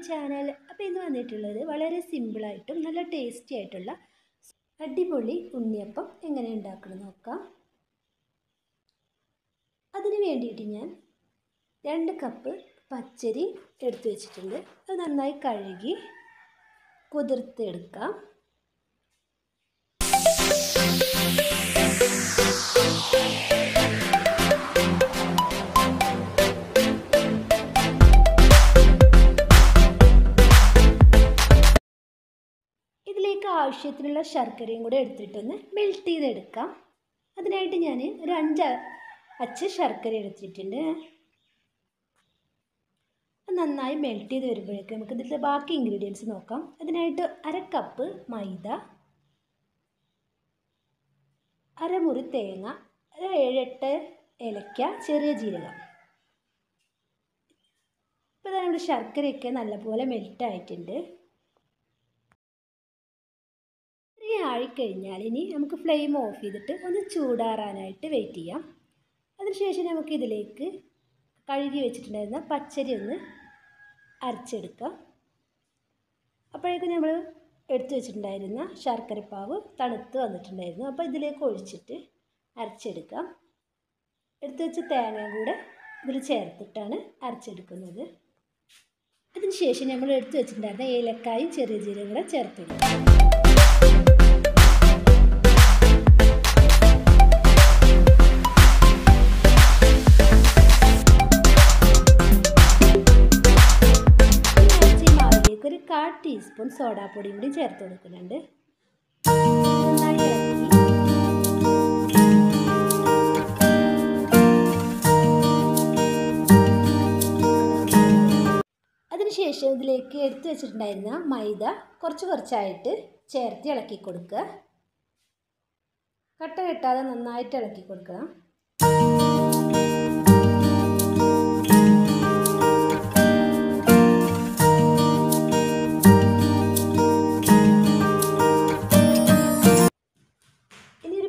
Channel. അപ്പോൾ ഇന്ന് വന്നിട്ടുള്ളത് വളരെ സിമ്പിളായിട്ടും നല്ല ടേസ്റ്റി ആയിട്ടുള്ള അടിപൊളി ഉണ്ണിയപ്പം എങ്ങനെ ഉണ്ടാക്കണം നോക്കാം. അതിന് വേണ്ടിയിട്ട് ഞാൻ 2 കപ്പ് പച്ചരി എടുത്തു വെച്ചിട്ടുണ്ട്. അത് നന്നായി കഴുകി കുതിർത്തെടുക്കാം. ഇതിലേക്ക് ആവശ്യത്തിനുള്ള ശർക്കരയും കൂടെ എടുത്തിട്ടൊന്ന് മെൽറ്റ് ചെയ്തെടുക്കാം. അതിനായിട്ട് ഞാൻ ഒരു 5 അച്ച് ശർക്കര എടുത്തിട്ടുണ്ട്. നന്നായി മെൽറ്റ് ചെയ്ത് വരുമ്പോഴേക്കും നമുക്ക് ഇതിൻ്റെ ബാക്കി ഇൻഗ്രീഡിയൻസ് നോക്കാം. അതിനായിട്ട് 1/2 കപ്പ് മൈദ, അരമുറി തേങ്ങ, 7-8 ഏലക്ക, ചെറിയ ജീരകം. ഇപ്പോൾ നമ്മുടെ ശർക്കരയൊക്കെ നല്ലപോലെ മെൽറ്റായിട്ടുണ്ട്. ആയിക്കഴിഞ്ഞാൽ ഇനി നമുക്ക് ഫ്ലെയിം ഓഫ് ചെയ്തിട്ട് ഒന്ന് ചൂടാറാനായിട്ട് വെയിറ്റ് ചെയ്യാം. അതിനുശേഷം നമുക്ക് ഇതിലേക്ക് കഴുകി വെച്ചിട്ടുണ്ടായിരുന്ന പച്ചരി ഒന്ന് അരച്ചെടുക്കാം. അപ്പോഴേക്കും നമ്മൾ എടുത്തു വെച്ചിട്ടുണ്ടായിരുന്ന ശർക്കരപ്പാവ് തണുത്ത് വന്നിട്ടുണ്ടായിരുന്നു. അപ്പോൾ ഇതിലേക്ക് ഒഴിച്ചിട്ട് അരച്ചെടുക്കാം. എടുത്തു വെച്ച തേങ്ങയും കൂടെ ഇതിൽ ചേർത്തിട്ടാണ് അരച്ചെടുക്കുന്നത്. അതിനുശേഷം നമ്മൾ എടുത്തു വെച്ചിട്ടുണ്ടായിരുന്ന ഏലക്കായും ചെറിയ ജീരകം കൂടെ ചേർത്തെടുക്കാം. ഒരു 1/4 ടീസ്പൂൺ സോഡാപ്പൊടിയും കൂടി ചേർത്ത് കൊടുക്കുന്നുണ്ട്. അതിനുശേഷം ഇതിലേക്ക് എടുത്തു വെച്ചിട്ടുണ്ടായിരുന്ന മൈദ കുറച്ചായിട്ട് ചേർത്ത് ഇളക്കി കൊടുക്കുക. കട്ട കെട്ടാതെ നന്നായിട്ട് ഇളക്കി കൊടുക്കണം.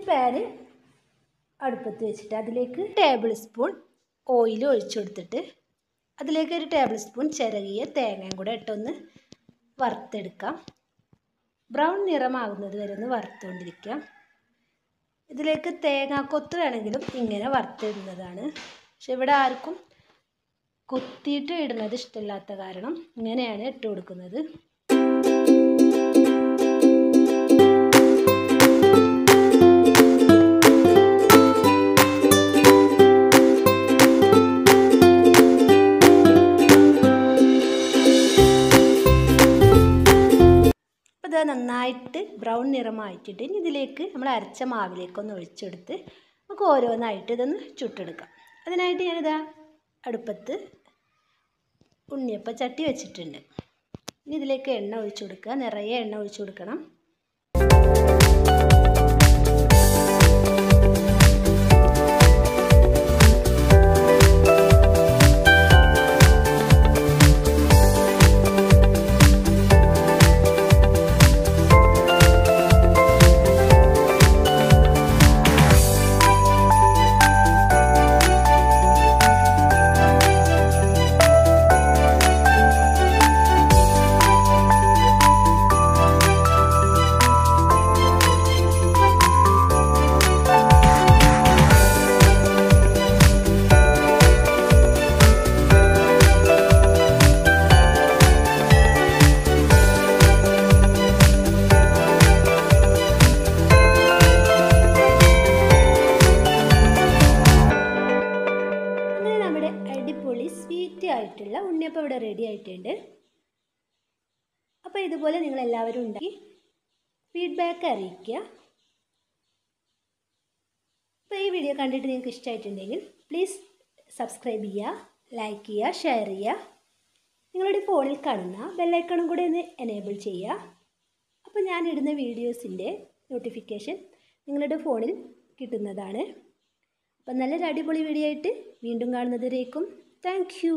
പാന് അടുപ്പത്ത് വെച്ചിട്ട് അതിലേക്ക് 1 ടേബിൾ സ്പൂൺ ഓയിൽ ഒഴിച്ചു കൊടുത്തിട്ട് അതിലേക്ക് 1 ടേബിൾ സ്പൂൺ ചിരകിയ തേങ്ങയും കൂടെ ഇട്ടൊന്ന് വറുത്തെടുക്കാം. ബ്രൗൺ നിറമാകുന്നത് വരെ ഒന്ന് വറുത്തുകൊണ്ടിരിക്കാം. ഇതിലേക്ക് തേങ്ങാക്കൊത്ത് വേണമെങ്കിലും ഇങ്ങനെ വറുത്തിടുന്നതാണ്. പക്ഷെ ഇവിടെ ആർക്കും കൊത്തിയിട്ട് ഇടുന്നത് ഇഷ്ടമില്ലാത്ത കാരണം ഇങ്ങനെയാണ് ഇട്ട് കൊടുക്കുന്നത്. ഇത് നന്നായിട്ട് ബ്രൗൺ നിറമായിട്ടിട്ട് ഇനി ഇതിലേക്ക് നമ്മൾ അരച്ച മാവിലേക്കൊന്ന് ഒഴിച്ചെടുത്ത് നമുക്ക് ഓരോന്നായിട്ട് ഇതൊന്ന് ചുട്ടെടുക്കാം. അതിനായിട്ട് ഞാനിതാ അടുപ്പത്ത് ഉണ്ണിയപ്പം ചട്ടി വെച്ചിട്ടുണ്ട്. ഇനി ഇതിലേക്ക് എണ്ണ ഒഴിച്ചു കൊടുക്കുക. നിറയെ എണ്ണ ഒഴിച്ചു കൊടുക്കണം. സ്വീറ്റ് ആയിട്ടുള്ള ഉണ്ണിയപ്പം ഇവിടെ റെഡി ആയിട്ടുണ്ട്. അപ്പോൾ ഇതുപോലെ നിങ്ങൾ എല്ലാവരും ഉണ്ടാക്കി ഫീഡ്ബാക്ക് അറിയിക്കുക. അപ്പോൾ ഈ വീഡിയോ കണ്ടിട്ട് നിങ്ങൾക്ക് ഇഷ്ടമായിട്ടുണ്ടെങ്കിൽ പ്ലീസ് സബ്സ്ക്രൈബ് ചെയ്യുക, ലൈക്ക് ചെയ്യുക, ഷെയർ ചെയ്യുക. നിങ്ങളുടെ ഫോണിൽ കാണുന്ന ബെല്ലൈക്കണും കൂടെ ഒന്ന് എനേബിൾ ചെയ്യുക. അപ്പോൾ ഞാൻ ഇടുന്ന വീഡിയോസിൻ്റെ നോട്ടിഫിക്കേഷൻ നിങ്ങളുടെ ഫോണിൽ കിട്ടുന്നതാണ്. അപ്പോൾ നല്ലൊരു അടിപൊളി വീഡിയോ ആയിട്ട് വീണ്ടും കാണുന്നതുവരേക്കും താങ്ക് യു.